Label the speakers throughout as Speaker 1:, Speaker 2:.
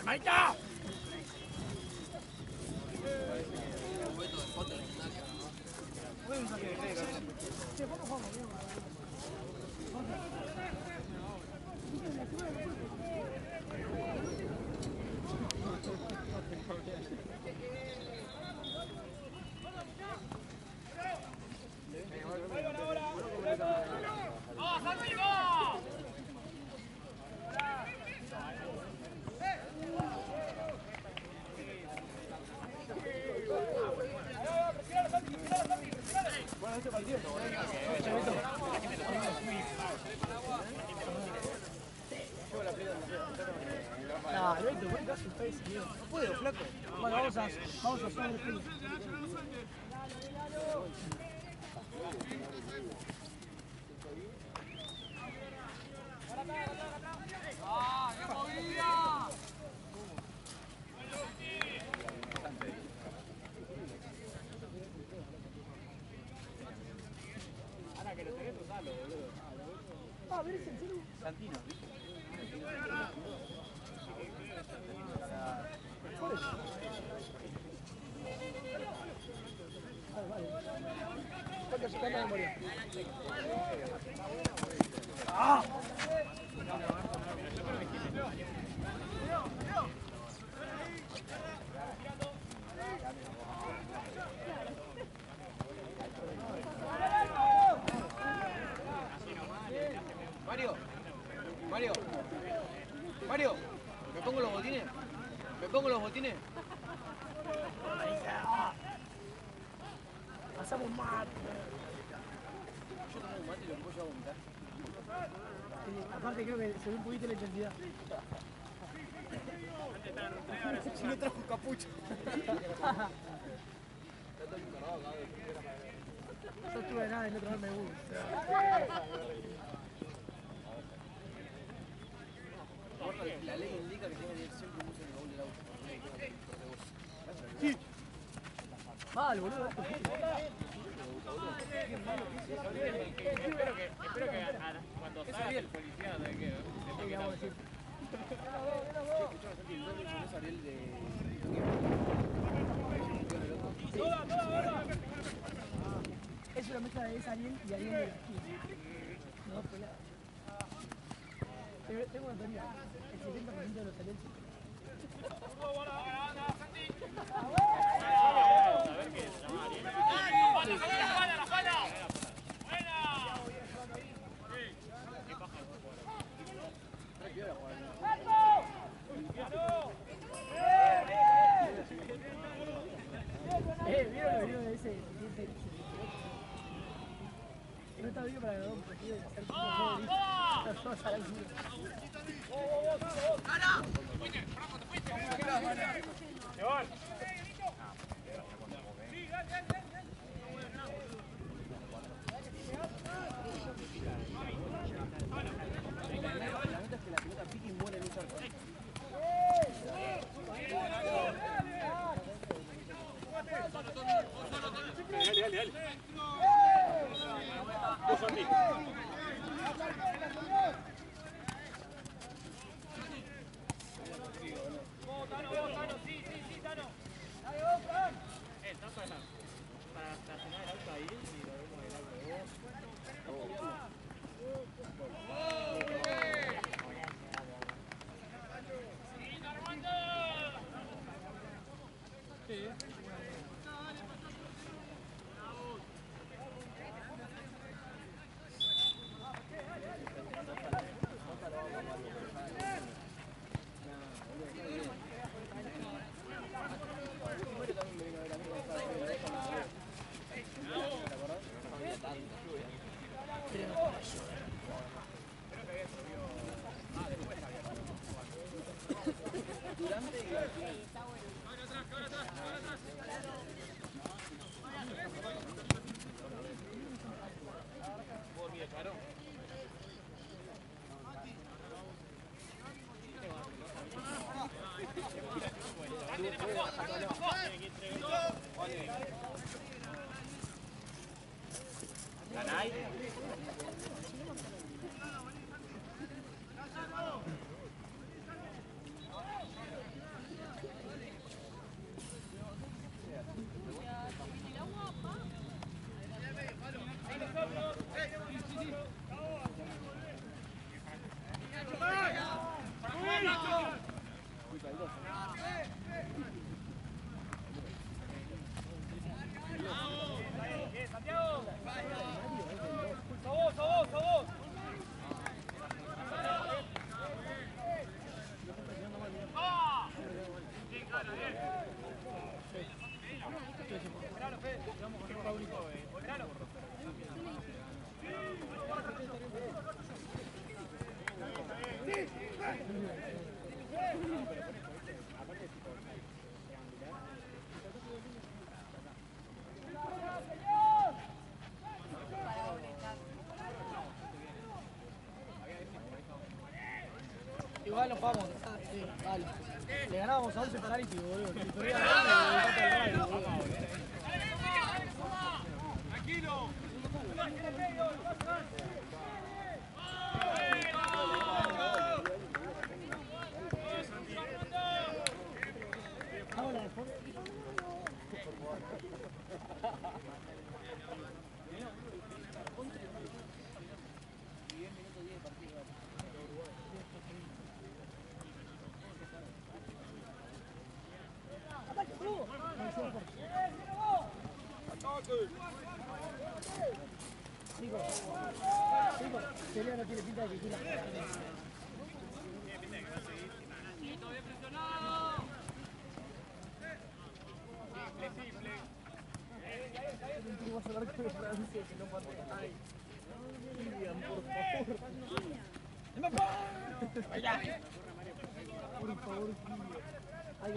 Speaker 1: ¡Maita! Alberto, buen caso está decidido. No puedo, flaco. Bueno, vamos a hacer el fin.
Speaker 2: Ahora que lo tenés, usalo, boludo.
Speaker 1: Ah, ¿ves en serio?
Speaker 2: Santino.
Speaker 1: ¿Cuánto se canta de memoria? ¡Ah!
Speaker 2: Mario, ¿me pongo los botines? ¿Me pongo los botines?
Speaker 1: Pasamos mal.
Speaker 2: Yo tomo un mate y lo puedo a vomitar.
Speaker 1: Aparte creo que se ve un poquito la intensidad.
Speaker 2: Si no trajo capucha.
Speaker 1: No estuve nada en otro lado me gusta.
Speaker 2: La ley indica que tiene siempre mucho en el baúl del auto.
Speaker 1: Sí. Mal, boludo.
Speaker 3: Espero que cuando salga el policía de que
Speaker 1: ¿Qué vamos a decir?
Speaker 2: Es Ariel de...
Speaker 1: Es una mezcla de Ariel y Ariel de la esquina. No, pelada. Tengo una teoría. El 70% de los Ariel ¿vieron el video de ese? No está bien para grabar un partido y hacer todos a la altura.
Speaker 2: La neta es que la pelota pique y muere en un charco.
Speaker 3: Dale. Vos, Santi. Tano, sí, Tano. Dale, vos, Fran. Tanto de
Speaker 1: Igual nos vamos. Sí, vale. Le ganábamos a 11 paralíticos, boludo. Si perdía la ronda, le empata el radio, boludo.
Speaker 2: Tranquilo.
Speaker 1: Vamos a la después. Pelea no tiene pinta de que quiera. Vas a hablar con Francia que no pasa. Ay, Lilian, por favor. Por favor, Lilian. Hay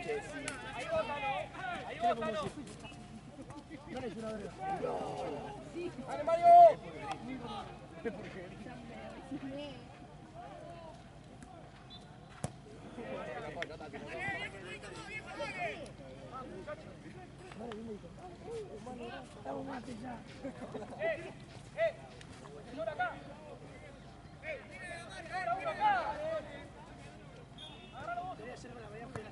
Speaker 1: que decirle. ¡Toda! Ahí bótalo. No eres una verga. ¡Dale, Mario! ¡Señor acá! ¡Uno acá! ¡Agárralo vos! Debería ser una media pena.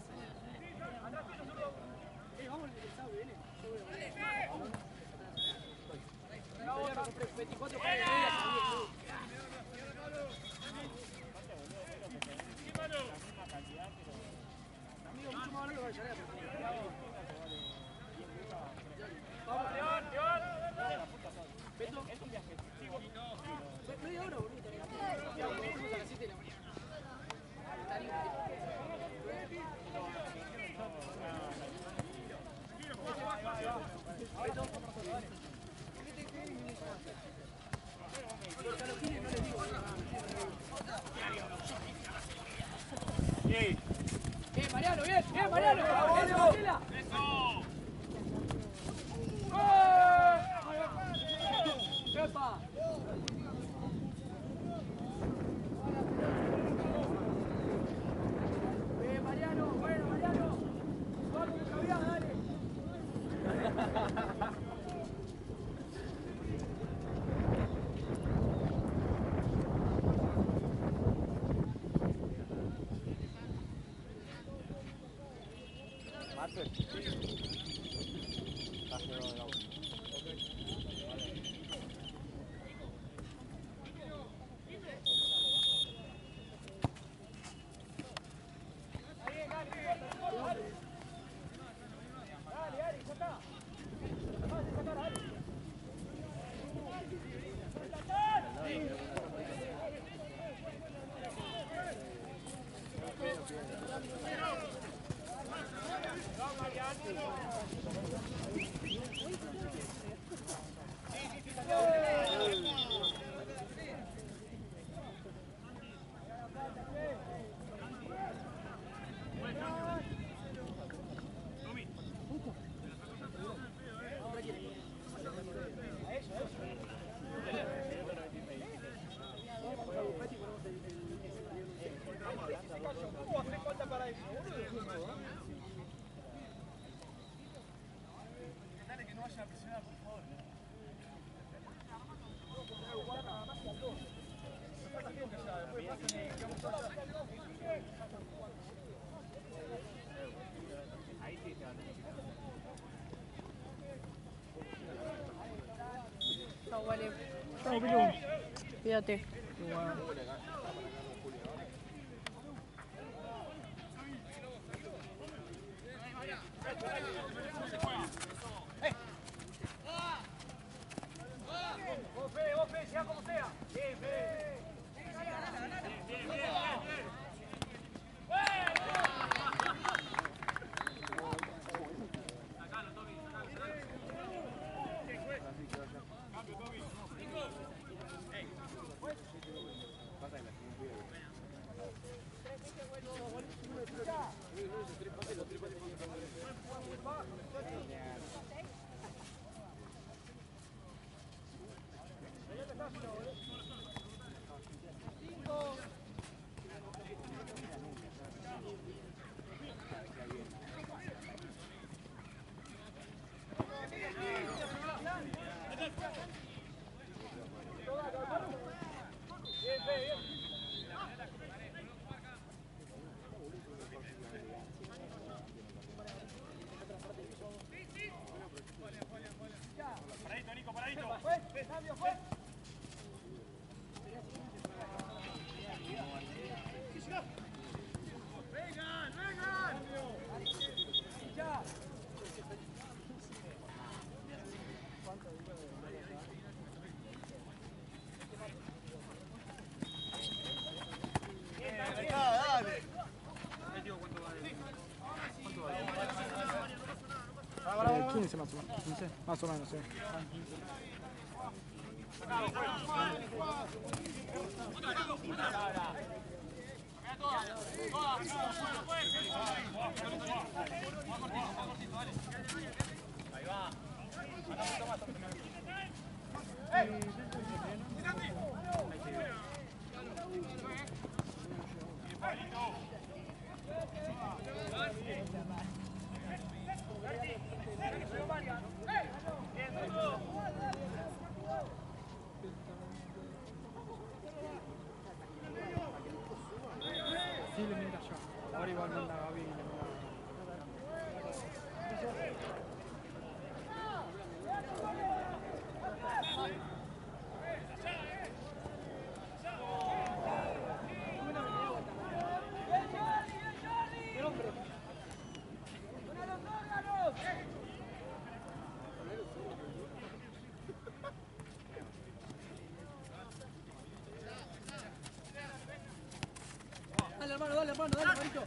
Speaker 1: ¡Atrás tuyo, zurdo! Vamos, el sábado viene. La otra, 24 para el día. Amigo, mucho más barato que Valladolid. Vamos, León. Beto. Media hora, boludo. Ya, vamos a las 7 de la mañana. Beto. Mariano, bien, Mariano. ¡Epa! Mariano, bueno, Mariano. Vamos, Javier, dale.
Speaker 4: Chao, vale. Chao, Pilu. Cuídate.
Speaker 1: Vos, Fe, sea como sea. Bien, Fe. 15 más o menos, 15, más o menos, sí.
Speaker 3: Ahí va.
Speaker 1: Sí, le mira yo. Ahora igual manda a Gaby y le mira. Dale, hermano, dale, Marito.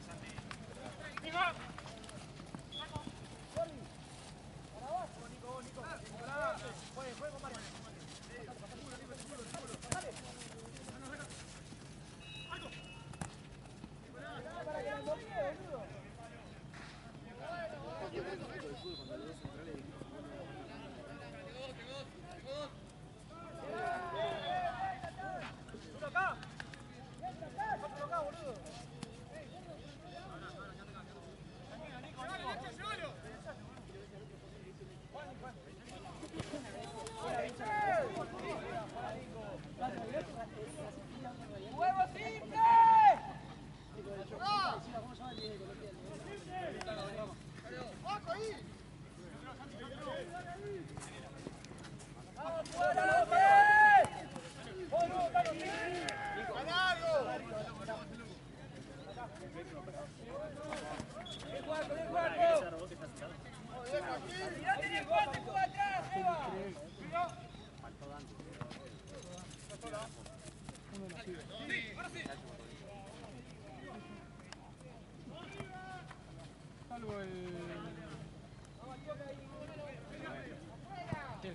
Speaker 1: Salvo el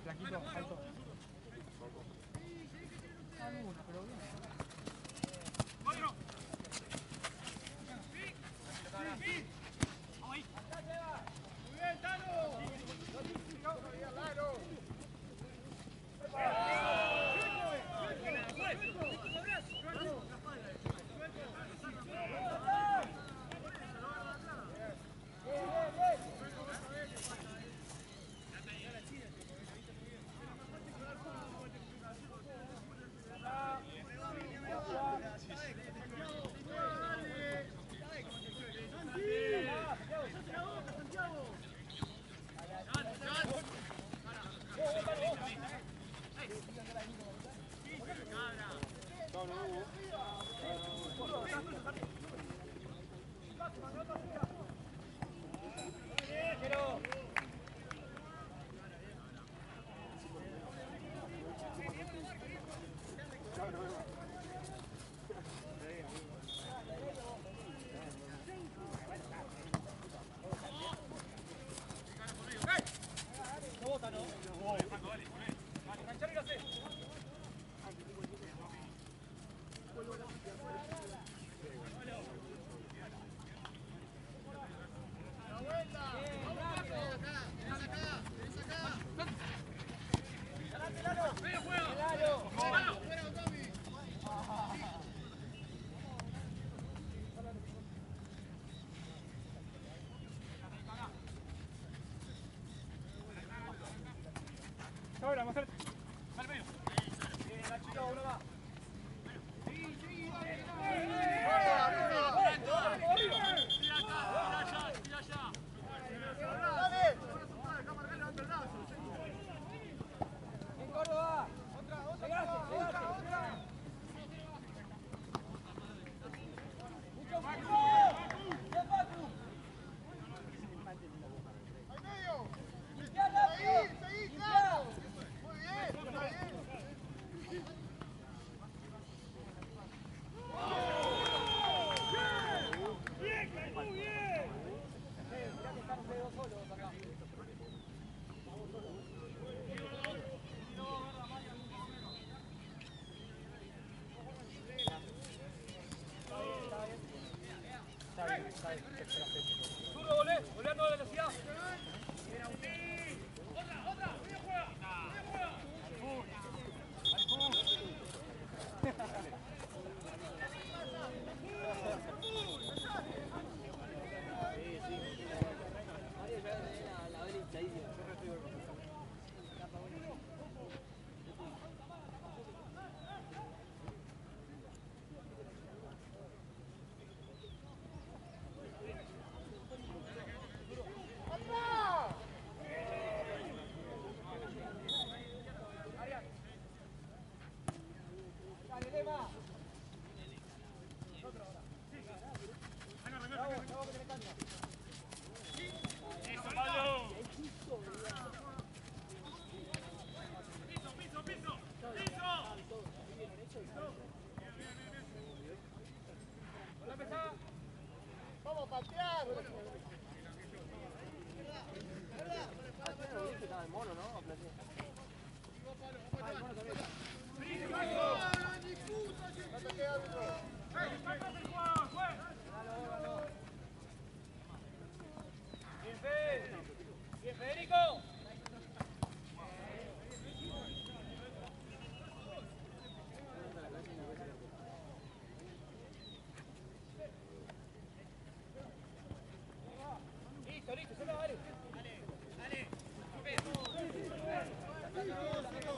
Speaker 1: flaquito, alto. Alguno, pero bien. Ahora, más cerca. Al medio. La chica, uno va. ¡En Córdoba!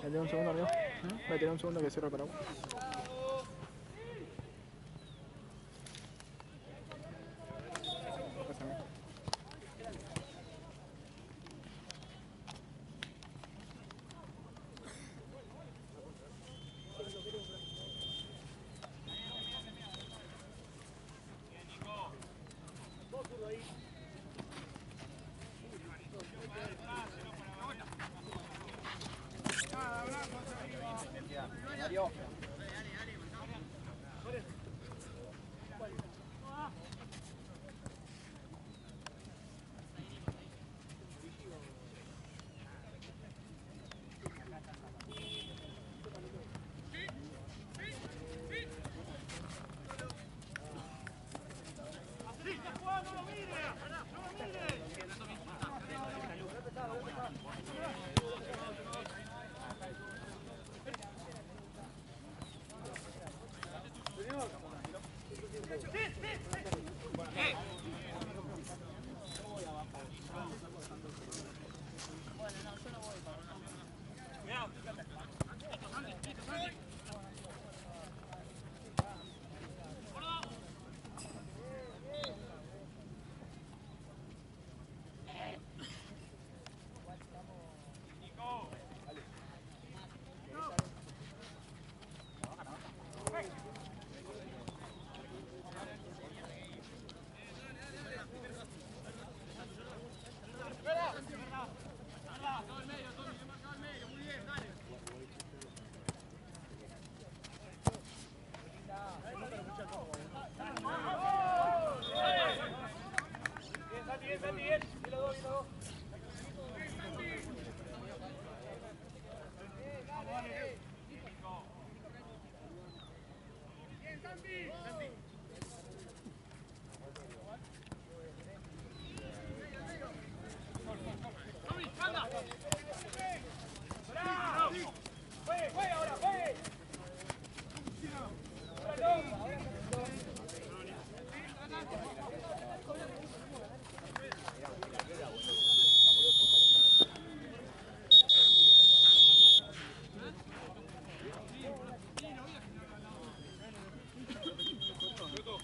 Speaker 1: Le tiré un segundo arriba. Le tiré un segundo que cierro para vos.
Speaker 2: Mario.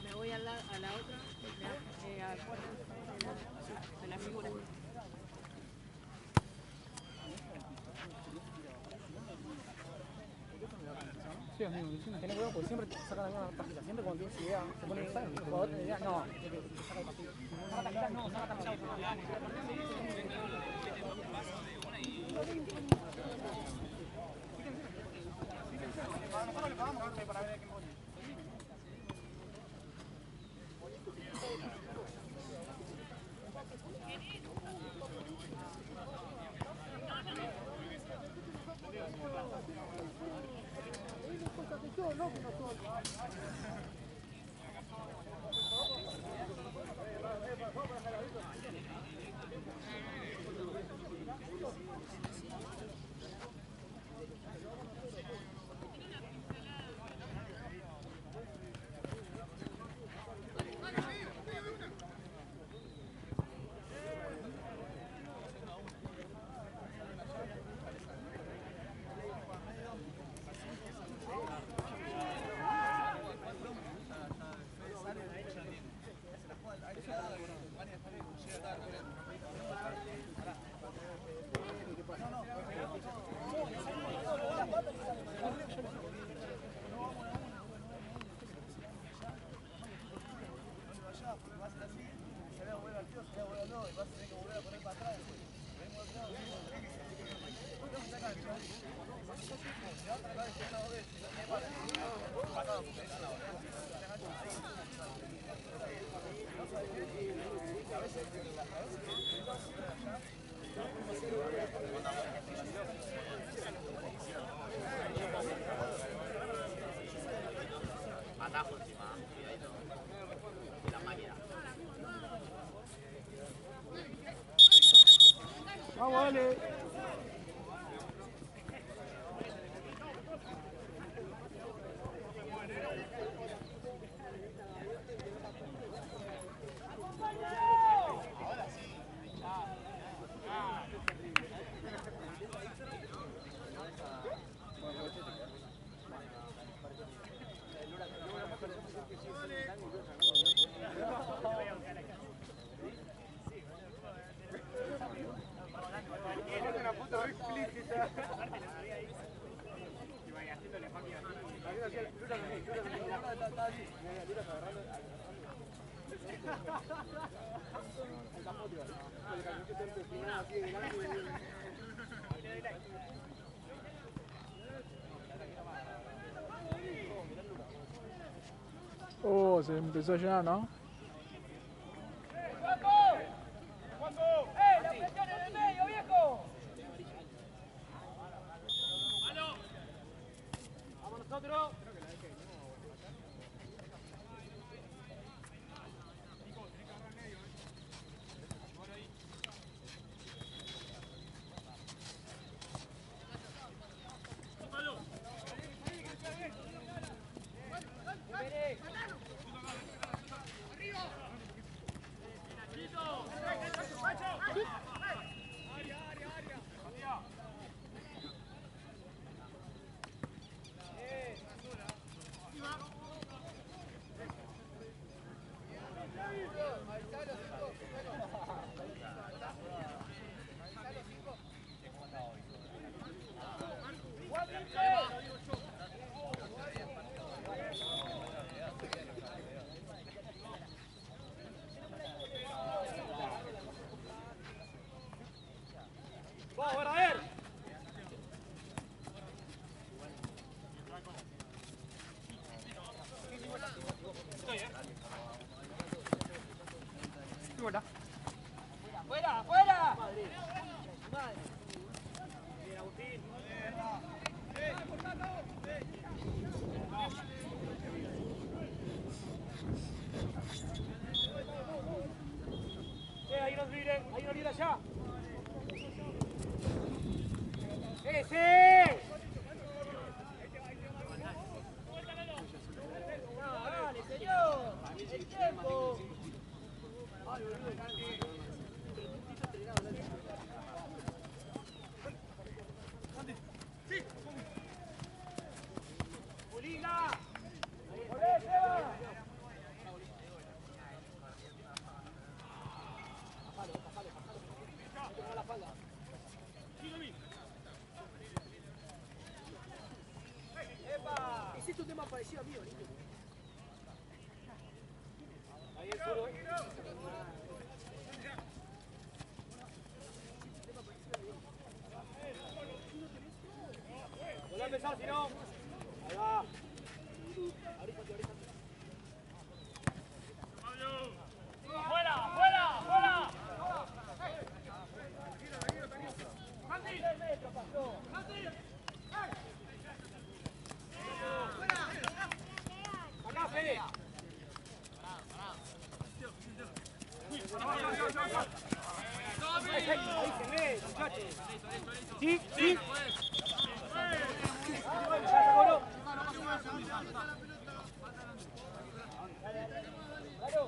Speaker 4: Me voy a la otra, de la figura.
Speaker 1: Sí, amigo, tenés cuidado porque siempre sacan la misma tarjeta. Siempre cuando tienes idea, se pone el jugador tiene idea, no, saca el partido. Saca tarjeta, no, saca tarjeta. Para ver qué vamos, dale.
Speaker 5: Oh, se empezó a llenar, ¿no?
Speaker 3: ¡La presión en el medio, viejo! ¡Vamos nosotros! ¡Fuera, fuera! Bien, Agustín. Ahí nos libre allá. ¡Ese! ¡Dale, señor! ¡El tiempo! ¡Ay, boludo! ¡Molina! ¡Volvé, Seba! ¡Epa! Hiciste un tema parecido a mí, Nico. Ahí es solo. Volví a empezar, si no. Ahí va. ¡Fuera, fuera, fuera! ¡Acá, Fede! Ahí se ve, muchachos. Sí, sí. Ya se cobró. Claro.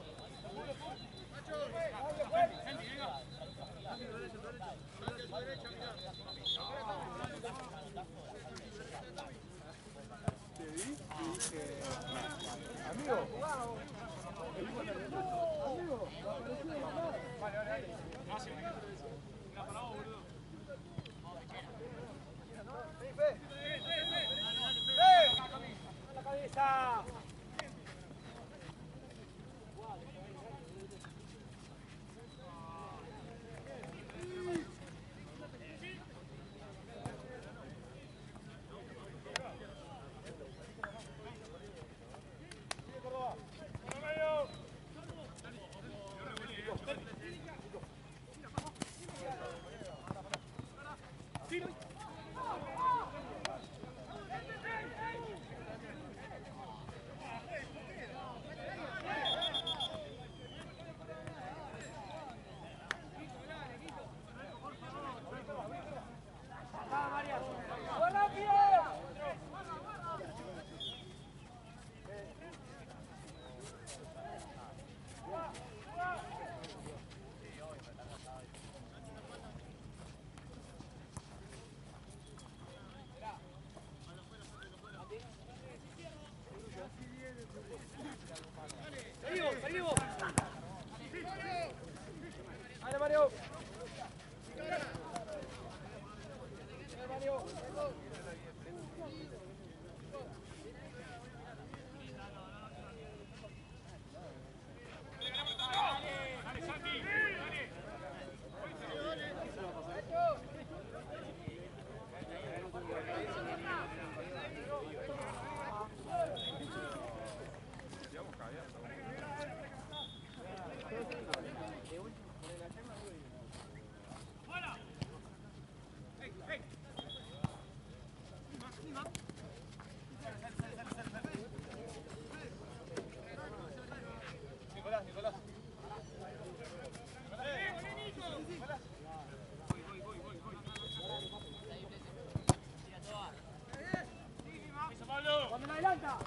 Speaker 3: adelanta.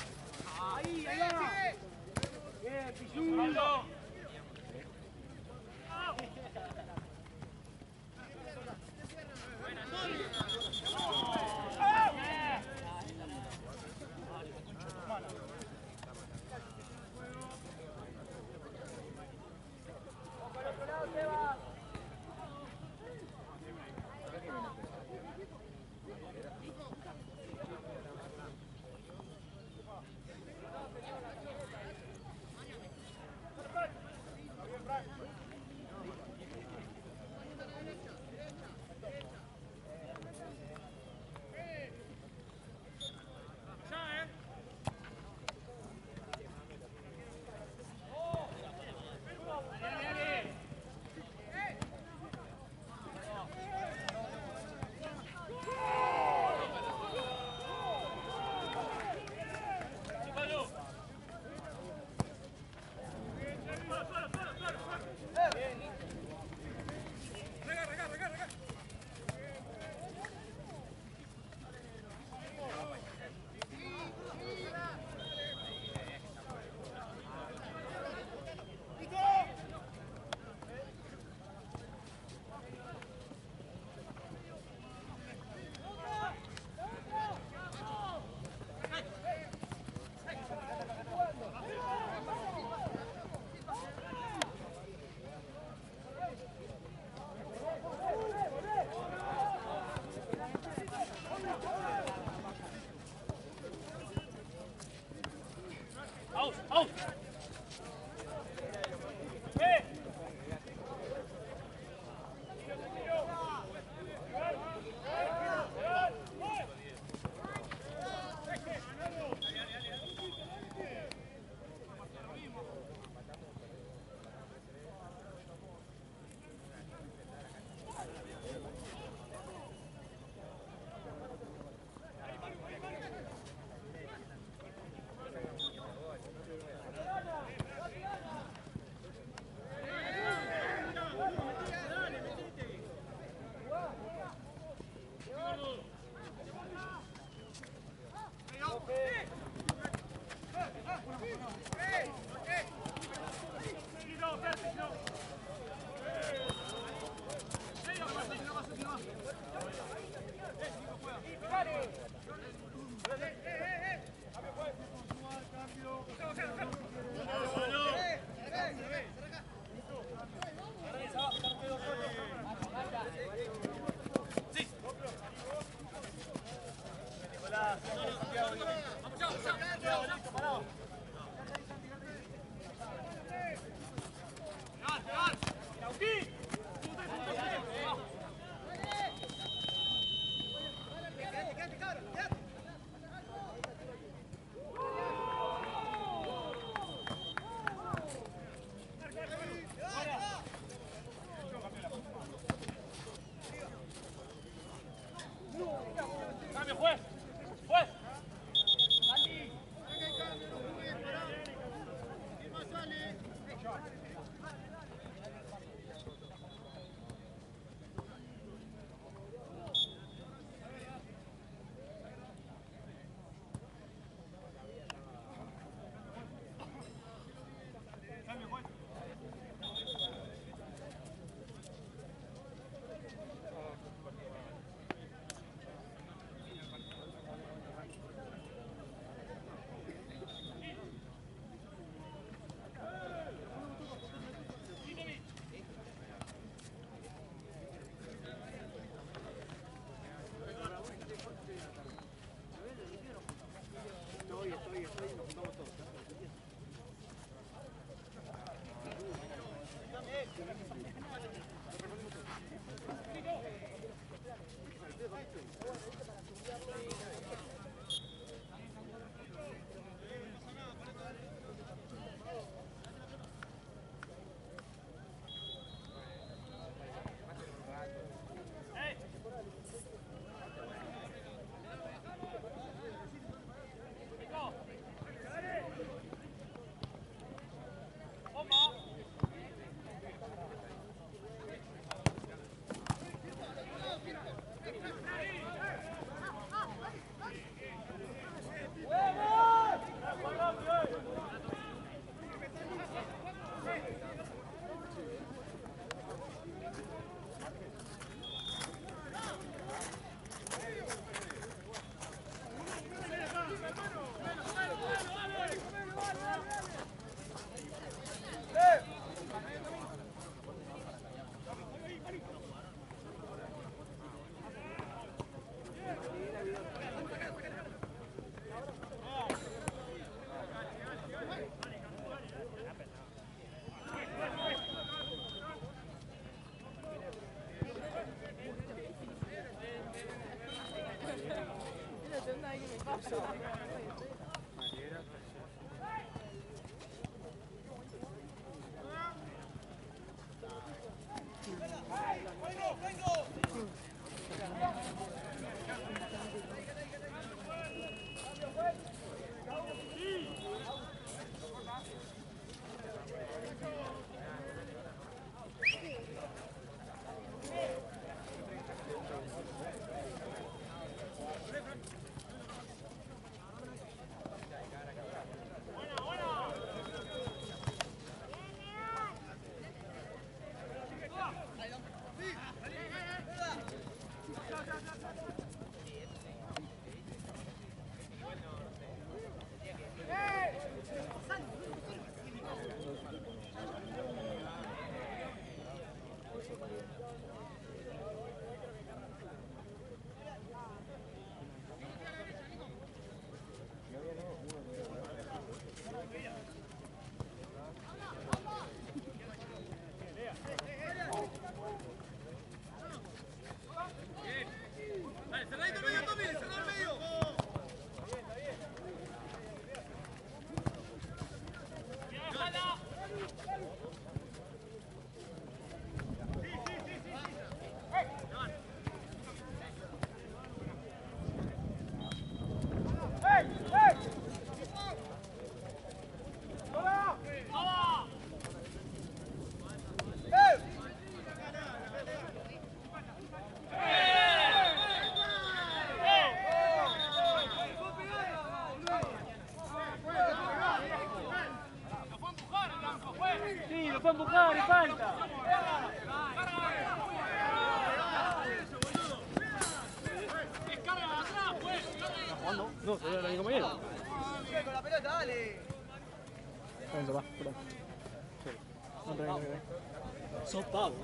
Speaker 3: Ahí va. Bien, Pichu. Cambio, juez. Juez. Sí, lo puede empujar y falta.
Speaker 1: No, se ve mi compañero.
Speaker 2: Con la pelota, dale.
Speaker 1: Venga, va, perdón. No, tranquilo. Sos pavo.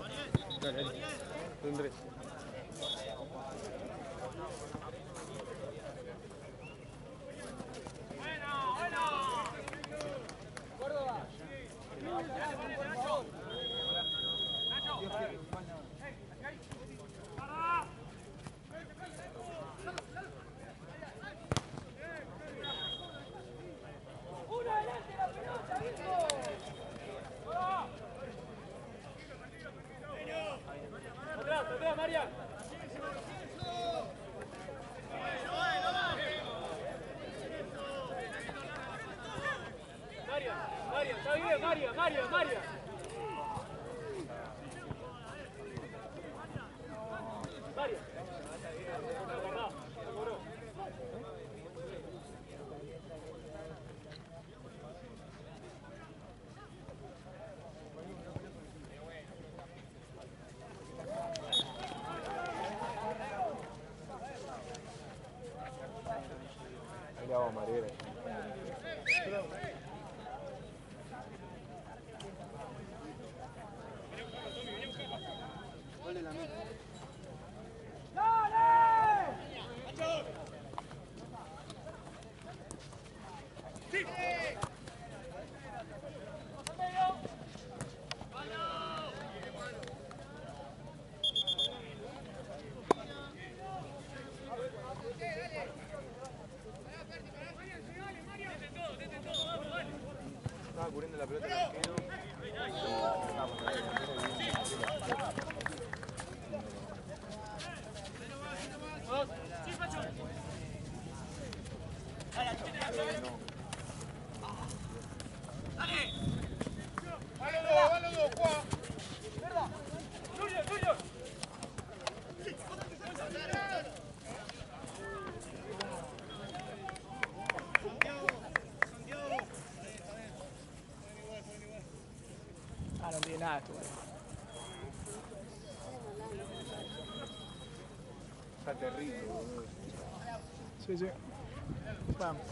Speaker 1: Dale, dale. Tendré.
Speaker 3: María.
Speaker 1: Ahí le vamos a Mariela. Estaba cubriendo la pelota del arquero.
Speaker 4: Ah, no tiene nada esto.
Speaker 1: Está terrible, boludo.
Speaker 4: Sí, sí. Vamos.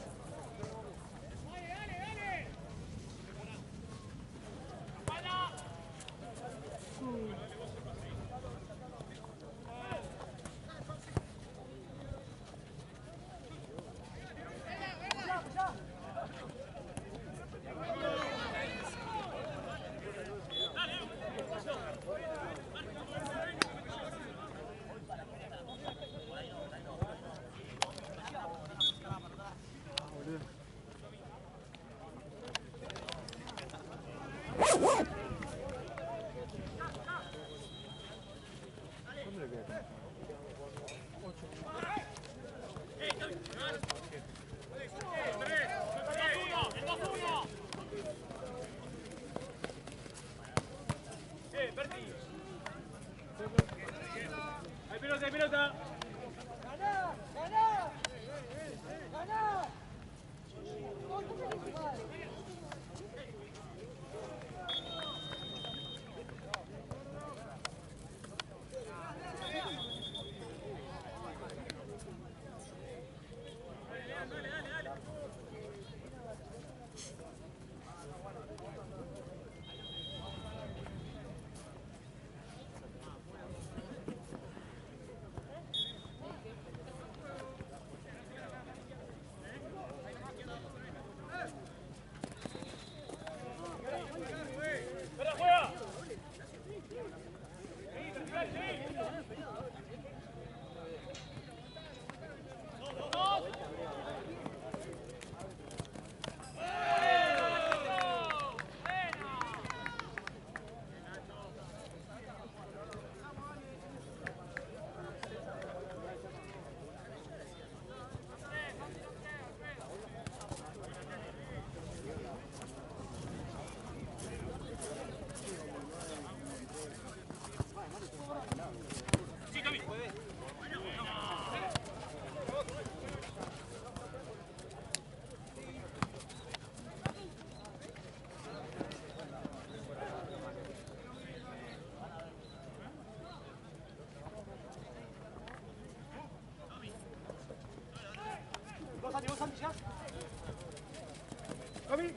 Speaker 3: Santi, ya. Cami.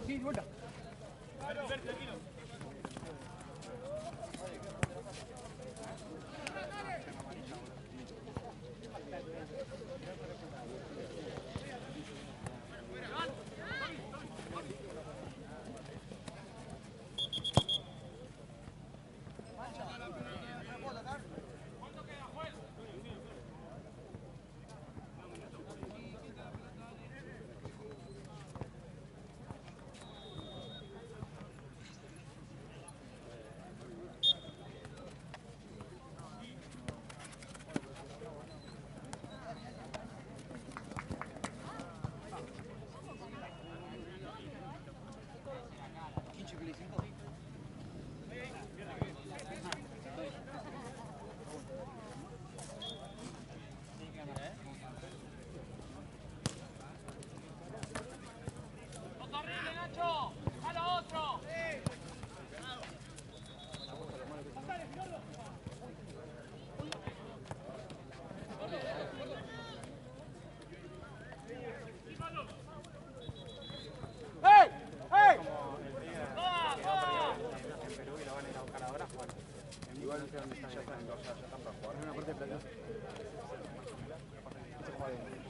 Speaker 3: Sí, vuelta.
Speaker 2: igual ya están, ya están para jugar.
Speaker 1: En una parte de plata. Este juega bien.